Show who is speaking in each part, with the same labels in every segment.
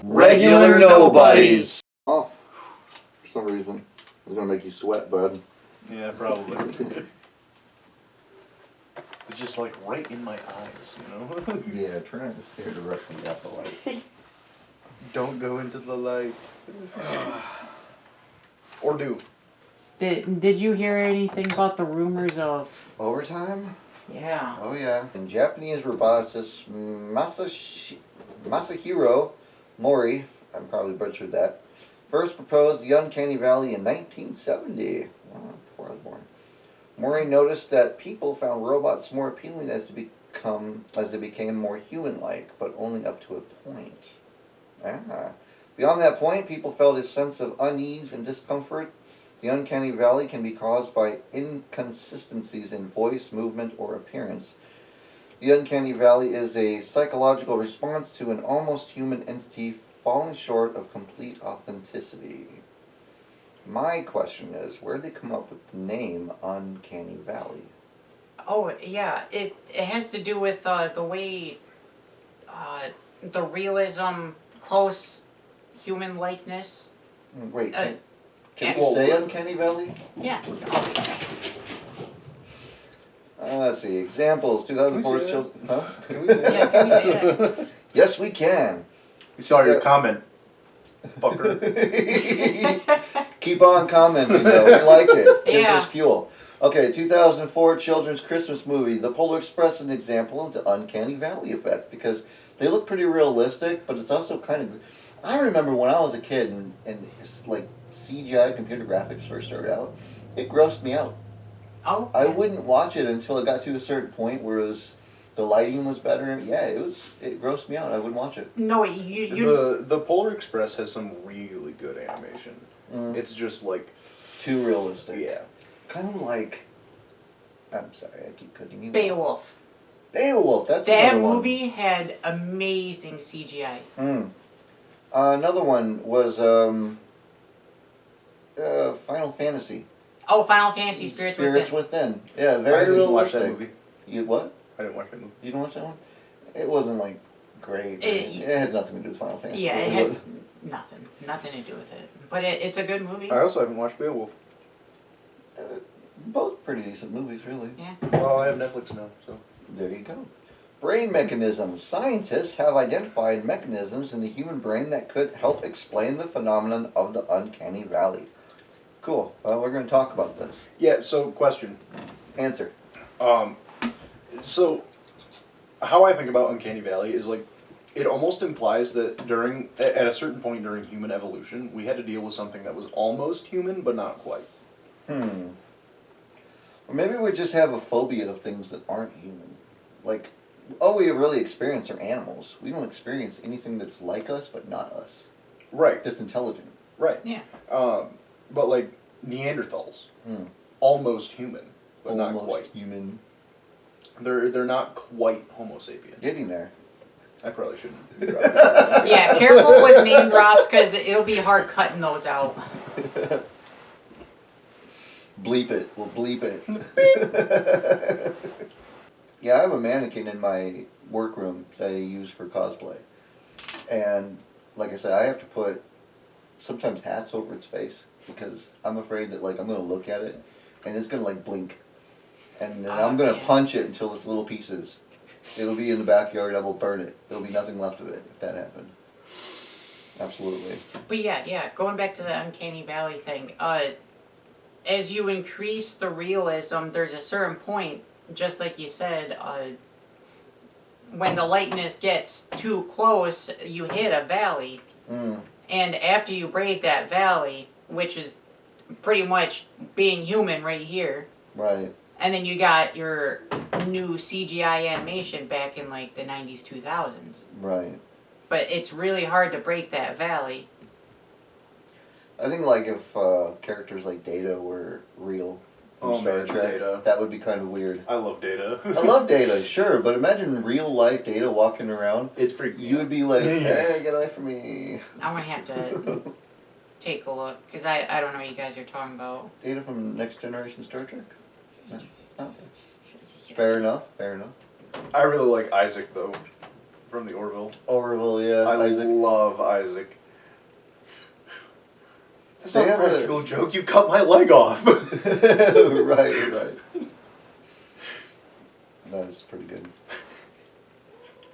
Speaker 1: Regular Nobodies.
Speaker 2: Off for some reason. It's gonna make you sweat, bud.
Speaker 1: Yeah, probably. It's just like right in my eyes, you know?
Speaker 2: Yeah, try not to stare directly at the light.
Speaker 1: Don't go into the light. Or do.
Speaker 3: Did you hear anything about the rumors of...
Speaker 2: Overtime?
Speaker 3: Yeah.
Speaker 2: Oh yeah. And Japanese roboticist Masahiro Mori, I probably butchered that, first proposed the Uncanny Valley in 1970. Before I was born. Mori noticed that people found robots more appealing as they became more human-like, but only up to a point. Beyond that point, people felt a sense of unease and discomfort. The Uncanny Valley can be caused by inconsistencies in voice, movement, or appearance. The Uncanny Valley is a psychological response to an almost human entity falling short of complete authenticity. My question is, where did they come up with the name Uncanny Valley?
Speaker 3: Oh, yeah. It has to do with the way the realism, close human likeness.
Speaker 2: Wait, can we say Uncanny Valley?
Speaker 3: Yeah.
Speaker 2: Let's see. Examples. 2004's children. Huh?
Speaker 1: Can we say that?
Speaker 3: Yeah, can we say that?
Speaker 2: Yes, we can.
Speaker 1: We saw your comment, fucker.
Speaker 2: Keep on commenting, though. We like it. Gives
Speaker 3: Yeah.
Speaker 2: us fuel. Okay, 2004 children's Christmas movie. The Polar Express is an example of the Uncanny Valley effect because they look pretty realistic, but it's also kind of... I remember when I was a kid and it's like CGI computer graphics first started out, it grossed me out.
Speaker 3: Oh.
Speaker 2: I wouldn't watch it until it got to a certain point where the lighting was better. Yeah, it grossed me out. I wouldn't watch it.
Speaker 3: No, you...
Speaker 1: The Polar Express has some really good animation. It's just like...
Speaker 2: Too realistic.
Speaker 1: Yeah.
Speaker 2: Kind of like... I'm sorry, I keep cutting you off.
Speaker 3: Beowulf.
Speaker 2: Beowulf, that's
Speaker 3: That
Speaker 2: another one.
Speaker 3: movie had amazing CGI.
Speaker 2: Another one was Final Fantasy.
Speaker 3: Oh, Final Fantasy Spirits
Speaker 2: Within. Yeah,
Speaker 1: I
Speaker 2: very
Speaker 1: didn't watch
Speaker 2: realistic.
Speaker 1: that movie.
Speaker 2: You what?
Speaker 1: I didn't watch that movie.
Speaker 2: You didn't watch that one? It wasn't like great. It has nothing to do with Final Fantasy.
Speaker 3: Yeah, it has nothing to do with it. But it's a good movie.
Speaker 1: I also haven't watched Beowulf.
Speaker 2: Both pretty decent movies, really.
Speaker 3: Yeah.
Speaker 1: Well, I have Netflix now, so.
Speaker 2: There you go. Brain mechanisms. Scientists have identified mechanisms in the human brain that could help explain the phenomenon of the Uncanny Valley. Cool. We're going to talk about this.
Speaker 1: Yeah, so question.
Speaker 2: Answer.
Speaker 1: So, how I think about Uncanny Valley is like, it almost implies that at a certain point during human evolution, we had to deal with something that was almost human, but not quite.
Speaker 2: Or maybe we just have a phobia of things that aren't human. Like, all we really experience are animals. We don't experience anything that's like us, but not us.
Speaker 1: Right.
Speaker 2: Just intelligent.
Speaker 1: Right.
Speaker 3: Yeah.
Speaker 1: But like, Neanderthals. Almost human, but not quite.
Speaker 2: Almost human.
Speaker 1: They're not quite Homo sapien.
Speaker 2: Getting there.
Speaker 1: I probably shouldn't.
Speaker 3: Yeah, careful with name drops because it'll be hard cutting those out.
Speaker 2: Bleep it. We'll bleep it. Yeah, I have a mannequin in my workroom that I use for cosplay. And like I said, I have to put sometimes hats over its face because I'm afraid that like I'm going to look at it and it's going to like blink. And then I'm going to punch it until it's little pieces. It'll be in the backyard. I will burn it. There'll be nothing left of it if that happened. Absolutely.
Speaker 3: But yeah, going back to the Uncanny Valley thing, as you increase the realism, there's a certain point, just like you said, when the likeness gets too close, you hit a valley. And after you break that valley, which is pretty much being human right here.
Speaker 2: Right.
Speaker 3: And then you got your new CGI animation back in like the 90s, 2000s.
Speaker 2: Right.
Speaker 3: But it's really hard to break that valley.
Speaker 2: I think like if characters like Data were real from Star Trek,
Speaker 1: Data.
Speaker 2: that would be kind of weird.
Speaker 1: I love Data.
Speaker 2: I love Data, sure, but imagine real life Data walking around.
Speaker 1: It's freaky.
Speaker 2: You would be like, hey, get away from me.
Speaker 3: I'm going to have to take a look, because I don't know what you guys are talking about.
Speaker 2: Data from Next Generation Star Trek? No. Fair enough, fair enough.
Speaker 1: I really like Isaac, though, from the Orville.
Speaker 2: Orville, yeah.
Speaker 1: I
Speaker 2: Isaac.
Speaker 1: love of Isaac. That's
Speaker 2: They
Speaker 1: not a
Speaker 2: have a-
Speaker 1: practical joke. You cut my leg off.
Speaker 2: right. That is pretty good.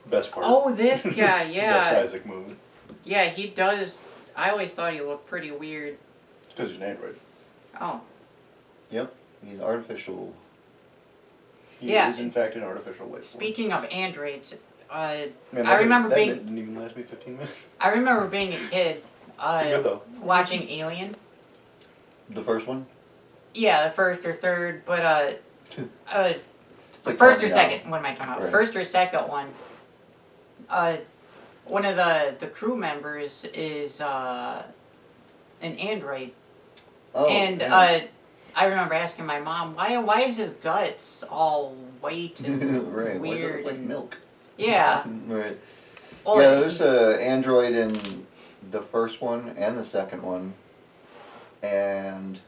Speaker 1: Best part.
Speaker 3: Oh, this guy,
Speaker 1: Best
Speaker 3: yeah.
Speaker 1: Isaac movie.
Speaker 3: Yeah, he does. I always thought he looked pretty weird.
Speaker 1: It's because he's an android.
Speaker 3: Oh.
Speaker 2: Yep, he's artificial.
Speaker 1: He
Speaker 3: Yeah.
Speaker 1: is in fact an artificial life form.
Speaker 3: Speaking of androids,
Speaker 1: Man,
Speaker 3: I remember
Speaker 1: that
Speaker 3: being-
Speaker 1: minute didn't even last me 15 minutes.
Speaker 3: I remember being a kid,
Speaker 1: Pretty good though.
Speaker 3: watching Alien.
Speaker 2: The first one?
Speaker 3: Yeah, the first or third, but
Speaker 2: It's like
Speaker 3: first or
Speaker 2: Coming Out.
Speaker 3: second. What am I talking about?
Speaker 2: Right.
Speaker 3: First or second one. One of the crew members is an android,
Speaker 2: Oh,
Speaker 3: and
Speaker 2: yeah.
Speaker 3: I remember asking my mom, why is his guts all white and
Speaker 2: right. Why does it
Speaker 3: weird?
Speaker 2: look like
Speaker 3: and-
Speaker 2: milk?
Speaker 3: Yeah.
Speaker 2: Right.
Speaker 3: Well,
Speaker 2: Yeah, there's a android in the first one and the second one, and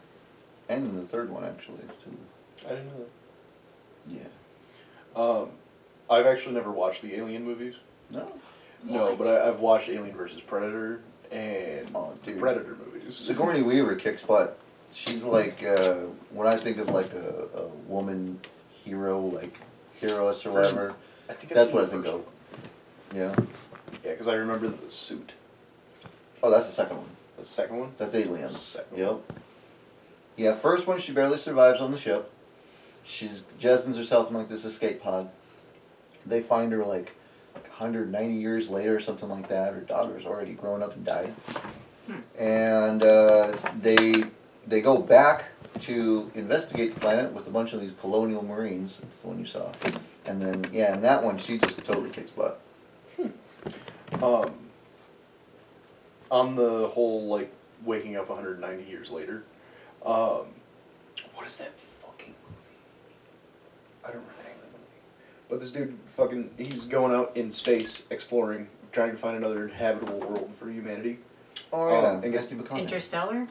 Speaker 2: in the third one actually too.
Speaker 1: I didn't know
Speaker 2: Yeah.
Speaker 1: that. I've actually never watched the Alien movies.
Speaker 2: No.
Speaker 1: No,
Speaker 3: What?
Speaker 1: but I've watched Alien vs. Predator and
Speaker 2: Oh,
Speaker 1: the
Speaker 2: dude.
Speaker 1: Predator movies.
Speaker 2: Sigourney Weaver kicks butt. She's like when I think of like a woman hero, like heroess or whatever.
Speaker 1: I think I've
Speaker 2: That's
Speaker 1: seen
Speaker 2: what I
Speaker 1: the
Speaker 2: think
Speaker 1: first
Speaker 2: of.
Speaker 1: one.
Speaker 2: Yeah.
Speaker 1: Yeah, because I remember the suit.
Speaker 2: Oh, that's the second one.
Speaker 1: The second one?
Speaker 2: That's Aliens.
Speaker 1: Second
Speaker 2: Yep. Yeah, first one she barely survives on the ship. She's jessens herself in like this escape pod. They find her like 190 years later or something like that. Her daughter's already grown up and died. And they go back to investigate the planet with a bunch of these colonial marines. That's the one you saw. And then in that one she just totally kicks butt.
Speaker 1: On the whole, like, waking up 190 years later, what is that fucking movie? I don't remember the name of the movie. But this dude he's going out in space, exploring, trying to find another inhabitable world for humanity.
Speaker 2: Oh yeah,
Speaker 1: and gets
Speaker 2: Matthew McConaughey.
Speaker 3: Interstellar?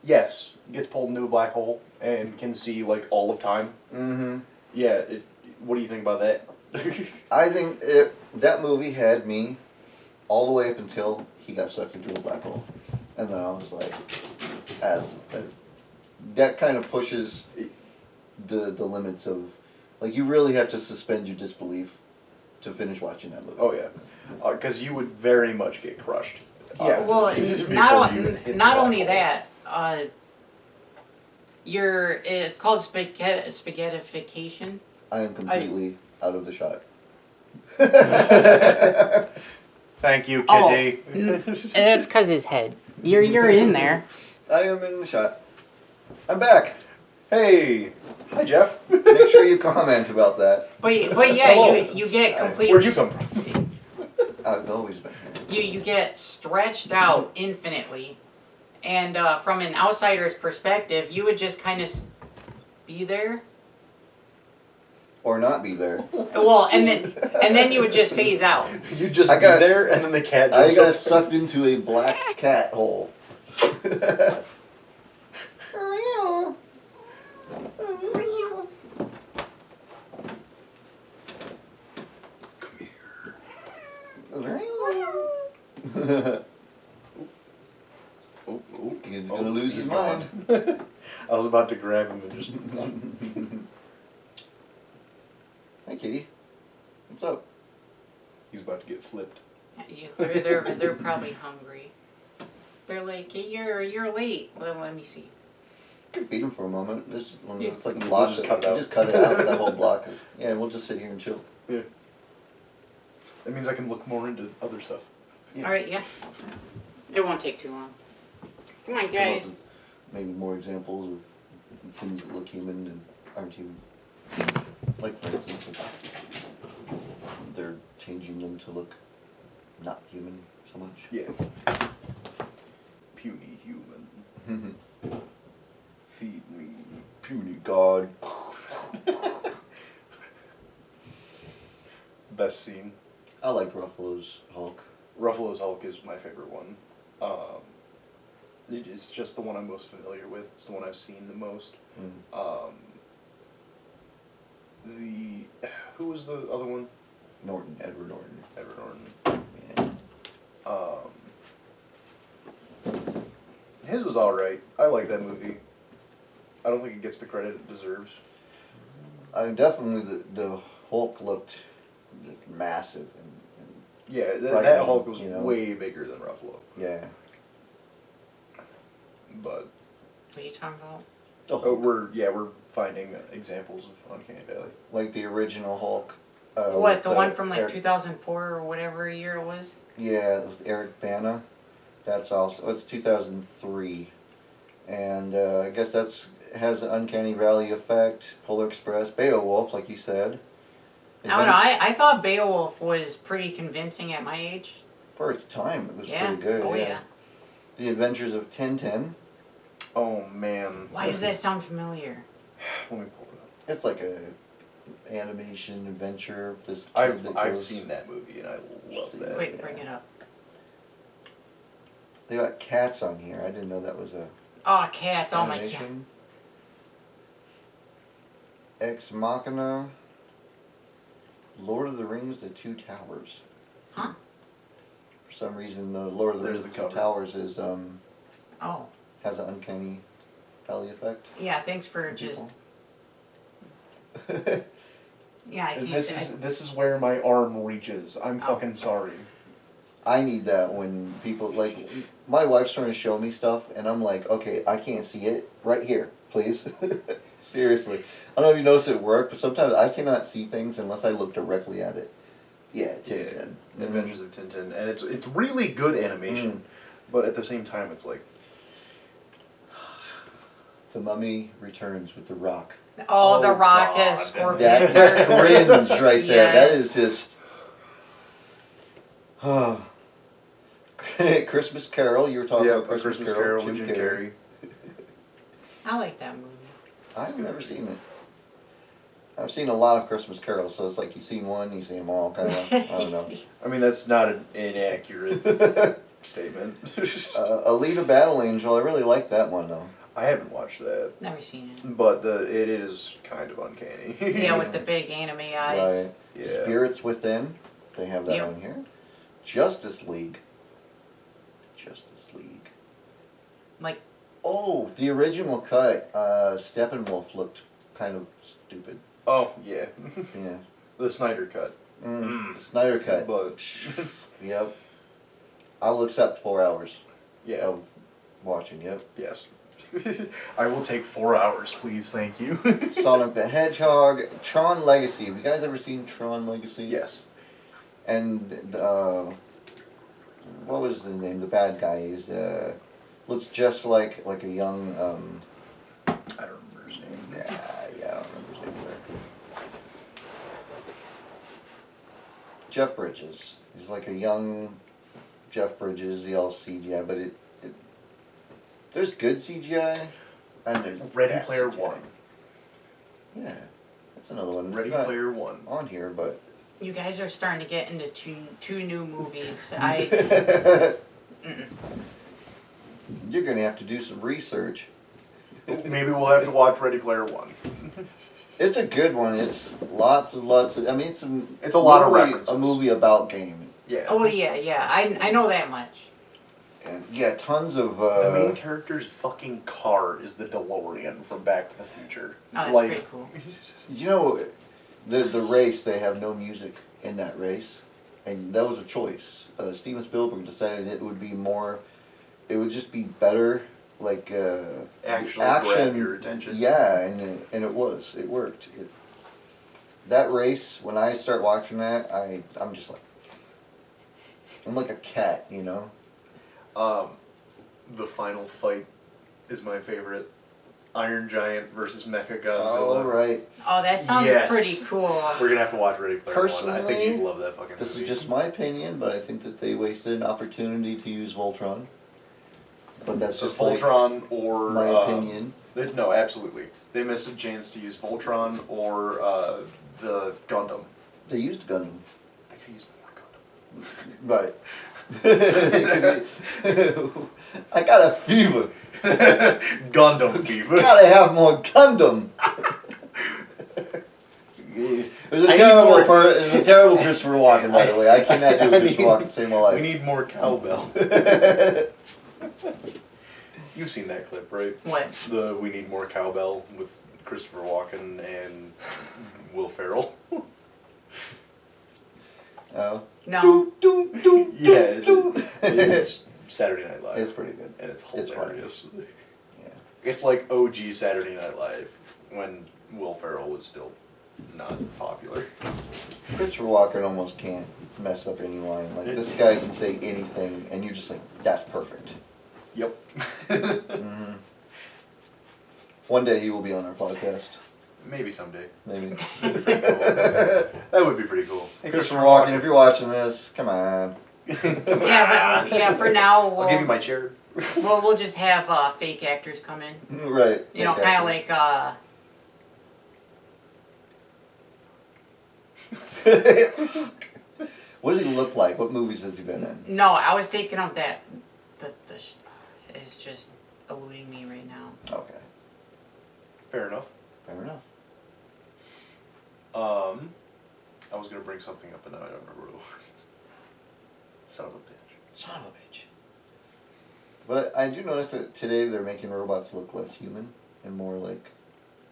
Speaker 1: Yes, gets pulled into a black hole and can see, like, all of time.
Speaker 2: Mm-hmm.
Speaker 1: Yeah, what do you think about that?
Speaker 2: I think that movie had me all the way up until he got sucked into a black hole, and then I was like, that kind of pushes the limits of, like, you really have to suspend your disbelief to finish watching that movie.
Speaker 1: Oh, yeah. Because you would very much get crushed.
Speaker 2: Yeah.
Speaker 3: Well,
Speaker 1: Before
Speaker 3: not
Speaker 1: you even hit the
Speaker 3: not
Speaker 1: black
Speaker 3: only
Speaker 1: hole.
Speaker 3: that. It's called spaghettification.
Speaker 2: I am completely out of the shot.
Speaker 1: Thank you,
Speaker 3: Oh.
Speaker 1: Kitty.
Speaker 3: It's cause his head. You're in there.
Speaker 2: I am in the shot. I'm back.
Speaker 1: Hey, hi Jeff.
Speaker 2: Make sure you comment about that.
Speaker 3: But yeah,
Speaker 1: Hello.
Speaker 3: you get completely.
Speaker 1: Where'd you come from?
Speaker 2: I've always been here.
Speaker 3: You get stretched out infinitely, and from an outsider's perspective, you would just kind of be there.
Speaker 2: Or not be there.
Speaker 3: Well, and then you would just phase out.
Speaker 1: You just
Speaker 2: I got-
Speaker 1: be there, and then the cat
Speaker 2: I
Speaker 1: jumps
Speaker 2: got
Speaker 1: up.
Speaker 2: sucked into a black cat hole.
Speaker 1: Oh, oh,
Speaker 2: He's
Speaker 1: oh,
Speaker 2: gonna lose
Speaker 1: he's
Speaker 2: his
Speaker 1: gone.
Speaker 2: mind.
Speaker 1: I was about to grab him and just.
Speaker 2: Hey, kitty. What's up?
Speaker 1: He's about to get flipped.
Speaker 3: They're probably hungry. They're like, you're late. Well, let me see.
Speaker 2: You can feed him for a moment. It's like a
Speaker 1: We'll
Speaker 2: block.
Speaker 1: just cut it out.
Speaker 2: Just cut it out. That whole block. Yeah, we'll just sit here and chill.
Speaker 1: Yeah. That means I can look more into other stuff.
Speaker 2: Yeah.
Speaker 3: All right, yeah. It won't take too long. Come on,
Speaker 2: Come up
Speaker 3: guys.
Speaker 2: with maybe more examples of things that look human and aren't human. Like, for instance, they're changing them to look not human so much.
Speaker 1: Yeah. Puny human. Feed me.
Speaker 2: Puny god.
Speaker 1: Best scene.
Speaker 2: I like Ruffalo's Hulk.
Speaker 1: Ruffalo's Hulk is my favorite one. It's just the one I'm most familiar with. It's the one I've seen the most. Who was the other one?
Speaker 2: Edward Norton.
Speaker 1: Edward Norton.
Speaker 2: Yeah.
Speaker 1: His was alright. I like that movie. I don't think it gets the credit it deserves.
Speaker 2: I mean, definitely the Hulk looked just massive.
Speaker 1: Yeah, that
Speaker 2: Frightening,
Speaker 1: Hulk was
Speaker 2: you know?
Speaker 1: way bigger than Ruffalo.
Speaker 2: Yeah.
Speaker 1: But
Speaker 3: What are you talking about?
Speaker 2: The Hulk.
Speaker 1: we're finding examples of Uncanny Valley.
Speaker 2: Like the original Hulk.
Speaker 3: What,
Speaker 2: with,
Speaker 3: the one from like
Speaker 2: Eric,
Speaker 3: 2004 or whatever year it was?
Speaker 2: Yeah, with Eric Bana. That's also, it's 2003. And I guess has an Uncanny Valley effect. Polar Express, Beowulf, like you said.
Speaker 3: I don't know, I thought Beowulf was pretty convincing at my age.
Speaker 2: For its time, it was
Speaker 3: Yeah.
Speaker 2: pretty good.
Speaker 3: Oh, yeah.
Speaker 2: The Adventures of Tintin.
Speaker 1: Oh man.
Speaker 3: Why does that sound familiar?
Speaker 1: Let me pull it up.
Speaker 2: It's like a animation adventure. This kid
Speaker 1: I've
Speaker 2: that
Speaker 1: I've
Speaker 2: goes-
Speaker 1: seen that movie and I love that.
Speaker 3: Quick, bring it up.
Speaker 2: They got cats on here. I didn't know that was a
Speaker 3: Oh, cats, oh my god.
Speaker 2: animation. Ex Machina. Lord of the Rings: The Two Towers.
Speaker 3: Huh?
Speaker 2: For some reason, the Lord of the
Speaker 1: There's
Speaker 2: Rings:
Speaker 1: the
Speaker 2: The Two
Speaker 1: cover.
Speaker 2: Towers is
Speaker 3: Oh,
Speaker 2: has an uncanny valley effect.
Speaker 3: yeah, thanks for just,
Speaker 2: People.
Speaker 3: yeah, I can't say.
Speaker 1: This is where my arm reaches. I'm
Speaker 3: Oh.
Speaker 1: fucking sorry.
Speaker 2: I need that when people like my wife's trying to show me stuff, and I'm like, okay, I can't see it right here, please. Seriously, I don't know if you notice it at work, but sometimes I cannot see things unless I look directly at it. Yeah, Tintin.
Speaker 1: Adventures of Tintin, and it's really good animation, but at the same time, it's like
Speaker 2: The Mummy Returns with The Rock.
Speaker 3: Oh, The
Speaker 1: Oh,
Speaker 3: Rock
Speaker 1: God.
Speaker 3: as Scorpion.
Speaker 2: That cringe right there. That
Speaker 3: Yes.
Speaker 2: is just. Christmas Carol. You were talking about Christmas Carol.
Speaker 1: with Jim Carrey.
Speaker 3: I like that movie.
Speaker 2: I've never seen it. I've seen a lot of Christmas carols, so it's like you've seen one, you see them all, kind of. I don't know.
Speaker 1: I mean, that's not an inaccurate statement.
Speaker 2: Alita Battle Angel. I really like that one though.
Speaker 1: I haven't watched that,
Speaker 3: Never seen it.
Speaker 1: but it is kind of uncanny.
Speaker 3: Yeah, with the big anime eyes.
Speaker 2: Right.
Speaker 1: Yeah.
Speaker 2: Spirits Within. They have that
Speaker 3: Yep.
Speaker 2: on here. Justice League. Justice League.
Speaker 3: Like,
Speaker 2: Oh, the original cut. Steppenwolf looked kind of stupid.
Speaker 1: Oh yeah,
Speaker 2: Yeah.
Speaker 1: the Snyder cut.
Speaker 2: The Snyder cut.
Speaker 1: But
Speaker 2: Yep. I'll accept 4 hours
Speaker 1: yeah,
Speaker 2: of watching. Yep.
Speaker 1: yes. I will take 4 hours, please. Thank you.
Speaker 2: Sonic the Hedgehog. Tron Legacy. Have you guys ever seen Tron Legacy?
Speaker 1: Yes.
Speaker 2: And what was the name? The bad guy is looks just like a young
Speaker 1: I don't remember his name.
Speaker 2: yeah, I don't remember his name either. Jeff Bridges. He's like a young Jeff Bridges. He all CGI, but it there's good CGI and there's
Speaker 1: Ready
Speaker 2: bad
Speaker 1: Player
Speaker 2: CGI.
Speaker 1: One.
Speaker 2: Yeah, that's another one. It's
Speaker 1: Ready
Speaker 2: not
Speaker 1: Player One.
Speaker 2: on here, but
Speaker 3: you guys are starting to get into two new movies. I. Mm-mm.
Speaker 2: you're gonna have to do some research.
Speaker 1: Maybe we'll have to watch Ready Player One.
Speaker 2: It's a good one. It's lots of. I mean,
Speaker 1: It's a lot of
Speaker 2: movie-
Speaker 1: references.
Speaker 2: A movie about gaming,
Speaker 1: Yeah.
Speaker 3: Oh yeah. I know that much.
Speaker 2: and yeah, tons of.
Speaker 1: The main character's fucking car is the DeLorean from Back to the Future.
Speaker 3: Oh, that's
Speaker 1: like,
Speaker 3: pretty cool.
Speaker 2: You know, the race, they have no music in that race, and that was a choice. Steven Spielberg decided it would be more. It would just be better, like
Speaker 1: Actually
Speaker 2: action.
Speaker 1: grab your attention.
Speaker 2: Yeah, and it was. It worked. That race, when I start watching that, I'm just like. I'm like a cat, you know.
Speaker 1: The final fight is my favorite. Iron Giant versus Mecha Godzilla.
Speaker 2: All right.
Speaker 3: Oh, that sounds
Speaker 1: Yes.
Speaker 3: pretty cool.
Speaker 1: We're gonna have to watch Ready Player One. I think
Speaker 2: Personally,
Speaker 1: you'd love that fucking
Speaker 2: This
Speaker 1: movie.
Speaker 2: is just my opinion, but I think that they wasted an opportunity to use Voltron. But that's just
Speaker 1: Voltron or
Speaker 2: my opinion.
Speaker 1: No, absolutely. They missed a chance to use Voltron or the Gundam.
Speaker 2: They used Gundam,
Speaker 1: They could use more Gundam.
Speaker 2: but I got a fever.
Speaker 1: Gundam fever.
Speaker 2: Gotta have more Gundam. There's a
Speaker 1: I need
Speaker 2: terrible
Speaker 1: more-
Speaker 2: there's a terrible Christopher Walken, by the way. I cannot do Christopher Walken to save my
Speaker 1: We
Speaker 2: life.
Speaker 1: need more cowbell. You've seen that clip, right?
Speaker 3: What?
Speaker 1: The We Need More Cowbell with Christopher Walken and Will Ferrell.
Speaker 2: Oh.
Speaker 3: No.
Speaker 1: Yeah, it's Saturday Night Live.
Speaker 2: It's pretty good.
Speaker 1: And it's
Speaker 2: It's funny.
Speaker 1: hilarious.
Speaker 2: Yeah.
Speaker 1: It's like OG Saturday Night Live when Will Ferrell was still not popular.
Speaker 2: Christopher Walken almost can't mess up any line. Like, this guy can say anything, and you're just like, that's perfect.
Speaker 1: Yep.
Speaker 2: Mm-hmm. One day he will be on our podcast.
Speaker 1: Maybe someday.
Speaker 2: Maybe.
Speaker 1: That'd be pretty cool. That would be pretty cool. Hey,
Speaker 2: Christopher Walken, if you're watching this, come on.
Speaker 3: Yeah, for now
Speaker 1: I'll give you my chair.
Speaker 3: we'll just have fake actors come in.
Speaker 2: Right.
Speaker 3: You know, kind of like
Speaker 2: What does he look like? What movies has he been in?
Speaker 3: no, I was thinking of that. It's just eluding me right now.
Speaker 2: Okay.
Speaker 1: Fair enough.
Speaker 2: Fair enough.
Speaker 1: I was gonna bring something up, and then I don't remember what it was. Son of a bitch.
Speaker 2: Son of a bitch. But I do notice that today they're making robots look less human and more like...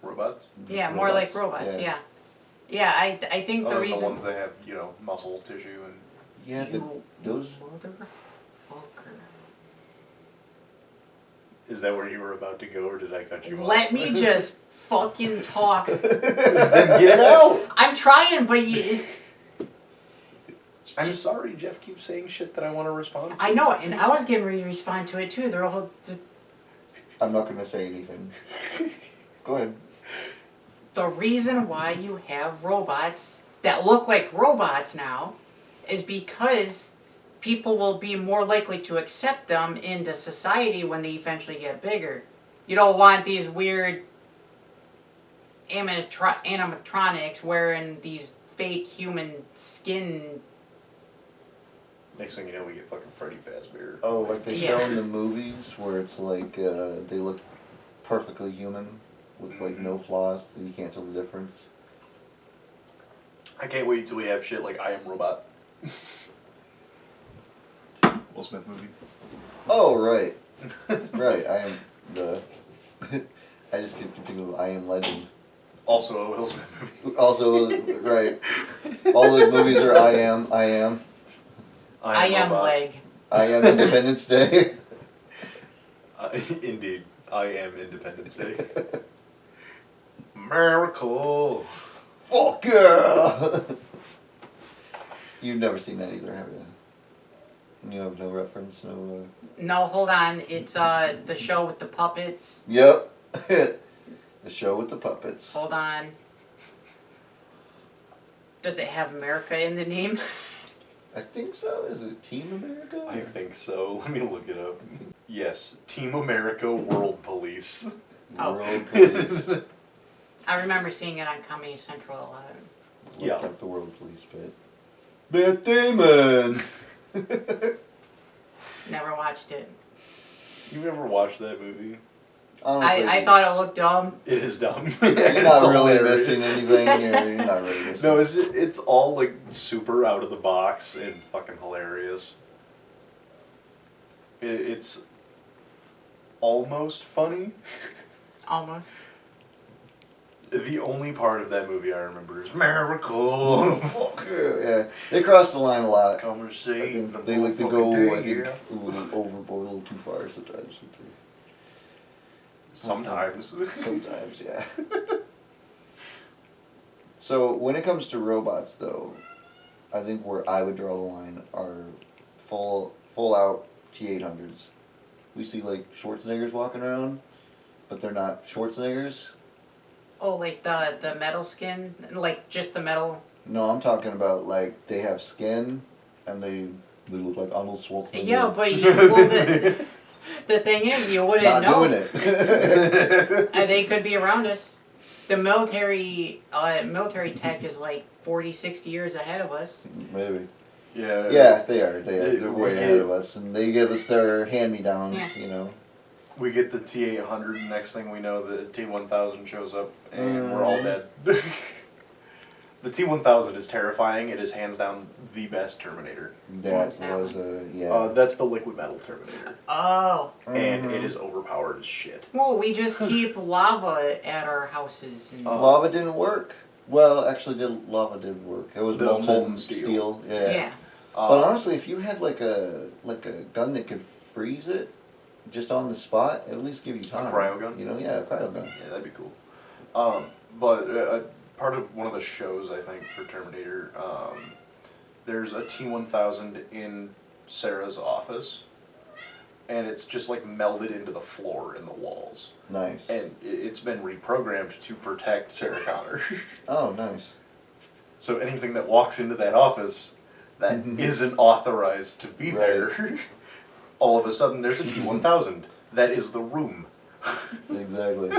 Speaker 1: Robots?
Speaker 3: Yeah, more like robots. Yeah. Yeah, I think the
Speaker 1: The
Speaker 3: reason.
Speaker 1: ones that have, muscle tissue and...
Speaker 2: Yeah, but
Speaker 3: You
Speaker 2: those...
Speaker 3: motherfucker.
Speaker 1: Is that where you were about to go, or did I cut you off?
Speaker 3: Let me just fucking talk.
Speaker 1: Then get it out!
Speaker 3: I'm trying, but you.
Speaker 1: I'm sorry, Jeff keeps saying shit that I want to respond to.
Speaker 3: I know it, and I was getting ready to respond to it too. They're all.
Speaker 2: I'm not going to say anything. Go ahead.
Speaker 3: The reason why you have robots that look like robots now is because people will be more likely to accept them into society when they eventually get bigger. You don't want these weird animatronics wearing these fake human skin.
Speaker 1: Next thing you know, we get fucking Freddy Fazbear.
Speaker 2: Oh, like they
Speaker 3: Yeah.
Speaker 2: show in the movies where it's like they look perfectly human with like no flaws, that you can't tell the difference.
Speaker 1: I can't wait till we have shit like I Am Robot. Will Smith movie.
Speaker 2: Oh, right. Right, I am the... I just keep thinking of I Am Legend.
Speaker 1: Also a Will Smith movie.
Speaker 2: Also, right. All those movies are I Am.
Speaker 3: I am
Speaker 1: Robot.
Speaker 3: leg.
Speaker 2: I Am Independence Day.
Speaker 1: Indeed. I Am Independence Day. Miracle.
Speaker 2: Fuck yeah! You've never seen that either, have you? You have no reference, no...
Speaker 3: No, hold on. It's the show with the puppets.
Speaker 2: Yep. The show with the puppets.
Speaker 3: Hold on. Does it have America in the name?
Speaker 2: I think so. Is it Team America?
Speaker 1: I think so. Let me look it up. Yes. Team America World Police.
Speaker 3: Oh.
Speaker 2: World Police.
Speaker 3: I remember seeing it on Comedy Central a lot.
Speaker 2: Looked
Speaker 1: Yeah.
Speaker 2: up the World Police bit. Matt Damon!
Speaker 3: Never watched it.
Speaker 1: You ever watched that movie?
Speaker 2: Honestly,
Speaker 3: I thought it looked dumb.
Speaker 1: It is dumb.
Speaker 2: you're
Speaker 1: It's
Speaker 2: not really
Speaker 1: hilarious.
Speaker 2: missing anything. You're not really missing.
Speaker 1: No, it's all like super out of the box and fucking hilarious. It's almost funny.
Speaker 3: Almost.
Speaker 1: The only part of that movie I remember is Miracle.
Speaker 2: Fuck yeah. They cross the line a lot. I
Speaker 1: Conversation.
Speaker 2: think they like to go, I think, a little overboard, a little too far sometimes.
Speaker 1: Sometimes.
Speaker 2: Sometimes, yeah. So when it comes to robots, though, I think where I would draw the line are full out T-800s. We see like Schwarzeneggers walking around, but they're not Schwarzeneggers.
Speaker 3: Oh, like the metal skin? Like just the metal?
Speaker 2: No, I'm talking about like they have skin and they look like Arnold Schwarzenegger.
Speaker 3: Yeah, but the thing is, you wouldn't
Speaker 2: not
Speaker 3: know.
Speaker 2: doing it.
Speaker 3: They could be around us. The military tech is like 40, 60 years ahead of us.
Speaker 2: Maybe.
Speaker 1: Yeah.
Speaker 2: Yeah, they are. They're
Speaker 1: we
Speaker 2: way
Speaker 1: get-
Speaker 2: ahead of us, and they give us their hand-me-downs.
Speaker 3: Yeah.
Speaker 2: You know.
Speaker 1: We get the T-800, next thing we know, the T-1000 shows up, and we're all dead. The T-1000 is terrifying. It is hands down the best Terminator.
Speaker 2: That
Speaker 3: What's that
Speaker 2: was a yeah.
Speaker 1: That's the liquid metal Terminator,
Speaker 3: Oh.
Speaker 1: and it is overpowered as shit.
Speaker 3: Well, we just keep lava at our houses. And...
Speaker 2: Lava didn't work. Well, actually, lava did work. It was
Speaker 1: The
Speaker 2: molten
Speaker 1: molten
Speaker 2: steel.
Speaker 1: steel.
Speaker 2: Yeah.
Speaker 3: Yeah.
Speaker 2: But honestly, if you had like a gun that could freeze it just on the spot, it would at least give you time.
Speaker 1: cryo gun?
Speaker 2: You know, yeah, a cryo gun.
Speaker 1: Yeah, that'd be cool. But part of one of the shows, I think, for Terminator, there's a T-1000 in Sarah's office, and it's just like melded into the floor and the walls.
Speaker 2: Nice.
Speaker 1: And it's been reprogrammed to protect Sarah Connor.
Speaker 2: Oh, nice.
Speaker 1: So anything that walks into that office that isn't authorized to be there, all of a sudden there's a T-1000. That is the room.
Speaker 2: Exactly.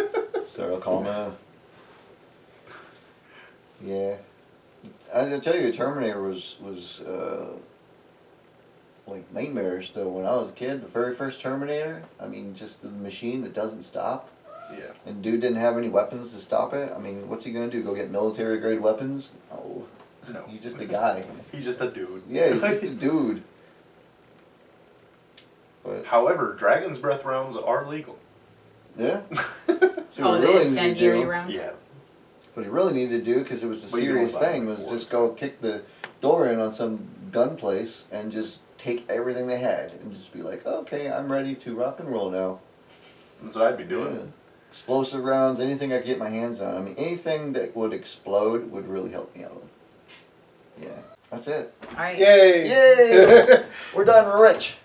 Speaker 2: Sarah Connor. Yeah. I tell you, Terminator was like nightmares though. When I was a kid, the very first Terminator, I mean, just the machine that doesn't stop.
Speaker 1: Yeah.
Speaker 2: And dude didn't have any weapons to stop it. I mean, what's he gonna do? Go get military grade weapons? Oh,
Speaker 1: No.
Speaker 2: he's just a guy.
Speaker 1: He's just a dude.
Speaker 2: Yeah, he's just a dude. But
Speaker 1: However, dragon's breath rounds are legal.
Speaker 2: yeah. So
Speaker 3: Oh,
Speaker 2: what
Speaker 3: the
Speaker 2: he really
Speaker 3: incendiary
Speaker 2: needed to do,
Speaker 3: rounds?
Speaker 1: Yeah.
Speaker 2: what he really needed to do, because it was a
Speaker 1: But you
Speaker 2: serious
Speaker 1: don't buy
Speaker 2: thing,
Speaker 1: them
Speaker 2: was
Speaker 1: before,
Speaker 2: just
Speaker 1: so.
Speaker 2: go kick the door in on some gun place and just take everything they had and just be like, okay, I'm ready to rock and roll now.
Speaker 1: That's what I'd be doing.
Speaker 2: Yeah. Explosive rounds, anything I could get my hands on. I mean, anything that would explode would really help me out. Yeah, that's it.
Speaker 3: All right.
Speaker 1: Yay!
Speaker 2: Yay! We're done. We're rich.